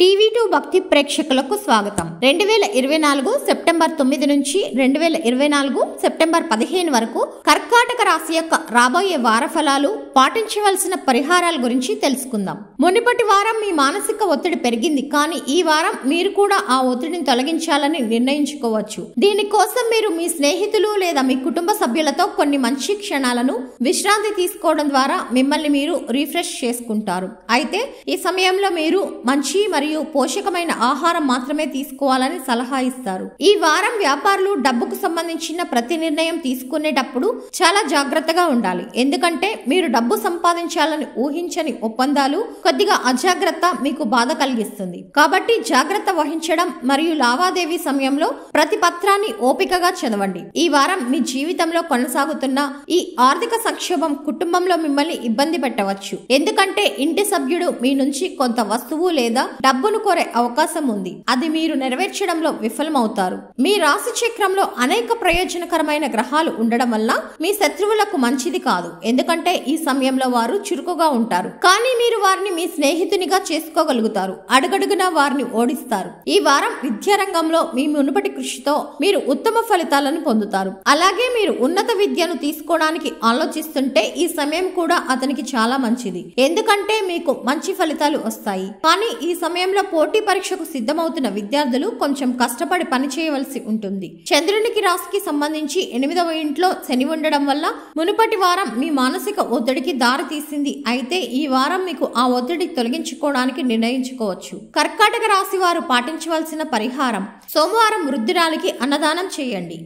టీవీ2 భక్తి ప్రేక్షకులకు స్వాగతం. 2024 సెప్టెంబర్ 9 నుంచి 2024 సెప్టెంబర్ 15 వరకు కర్కాటక రాశి యొక్క రాబోయే వార ఫలాలు, పాటించవలసిన పరిహారాల గురించి తెలుసుకుందాం. మునుపటి వారం మీ మానసిక ఒత్తిడి పెరిగింది, కానీ ఈ వారం మీరు కూడా ఆ ఒత్తిడిని తొలగించాలని నిర్ణయించుకోవచ్చు. దీనికోసం మీరు మీ స్నేహితులు లేదా మీ కుటుంబ సభ్యులతో కొన్ని మంచి క్షణాలను విశ్రాంతి తీసుకోవడం ద్వారా మిమ్మల్ని మీరు రిఫ్రెష్ చేసుకుంటారు. అయితే ఈ సమయంలో మీరు మంచి మరియు పోషకమైన ఆహారం మాత్రమే తీసుకోవాలని సలహా ఇస్తారు. ఈ వారం వ్యాపారులు డబ్బుకు సంబంధించిన ప్రతి నిర్ణయం తీసుకునేటప్పుడు చాలా జాగ్రత్తగా ఉండాలి. ఎందుకంటే మీరు డబ్బు సంపాదించాలని ఊహించని ఒప్పందాలు, కొద్దిగా అజాగ్రత్త మీకు బాధ కలిగిస్తుంది. కాబట్టి జాగ్రత్త వహించడం మరియు లావాదేవీ సమయంలో ప్రతి పత్రాన్ని ఓపికగా చదవండి. ఈ వారం మీ జీవితంలో కొనసాగుతున్న ఈ ఆర్థిక సంక్షోభం కుటుంబంలో మిమ్మల్ని ఇబ్బంది పెట్టవచ్చు. ఎందుకంటే ఇంటి సభ్యుడు మీ నుంచి కొంత వస్తువు లేదా డబ్బును కోరే అవకాశం ఉంది. అది మీరు నెరవేర్చడంలో విఫలమవుతారు. మీ రాశి చక్రంలో అనేక ప్రయోజనకరమైన గ్రహాలు ఉండడం వల్ల మీ శత్రువులకు మంచిది కాదు, ఎందుకంటే ఈ సమయంలో వారు చురుకుగా ఉంటారు. కానీ మీరు వారిని మీ స్నేహితునిగా చేసుకోగలుగుతారు. అడుగడుగునా వారిని ఓడిస్తారు. ఈ వారం విద్యారంగంలో మీ మునుపటి కృషితో మీరు ఉత్తమ ఫలితాలను పొందుతారు. అలాగే మీరు ఉన్నత విద్యను తీసుకోవడానికి ఆలోచిస్తుంటే ఈ సమయం కూడా అతనికి చాలా మంచిది, ఎందుకంటే మీకు మంచి ఫలితాలు వస్తాయి. కానీ ఈ సమయంలో పోటీ పరీక్షకు సిద్ధమవుతున్న విద్యార్థులు కొంచెం కష్టపడి పని చేయవలసి ఉంటుంది. చంద్రునికి రాశికి సంబంధించి 8వ ఇంట్లో శని ఉండడం వల్ల మునుపటి వారం మీ మానసిక ఒత్తిడికి దారి తీసింది. అయితే ఈ వారం మీకు ఆ ఒత్తిడి తొలగించుకోవడానికి నిర్ణయించుకోవచ్చు. కర్కాటక రాశి వారు పాటించవలసిన పరిహారం: సోమవారం వృద్ధురాలికి అన్నదానం చేయండి.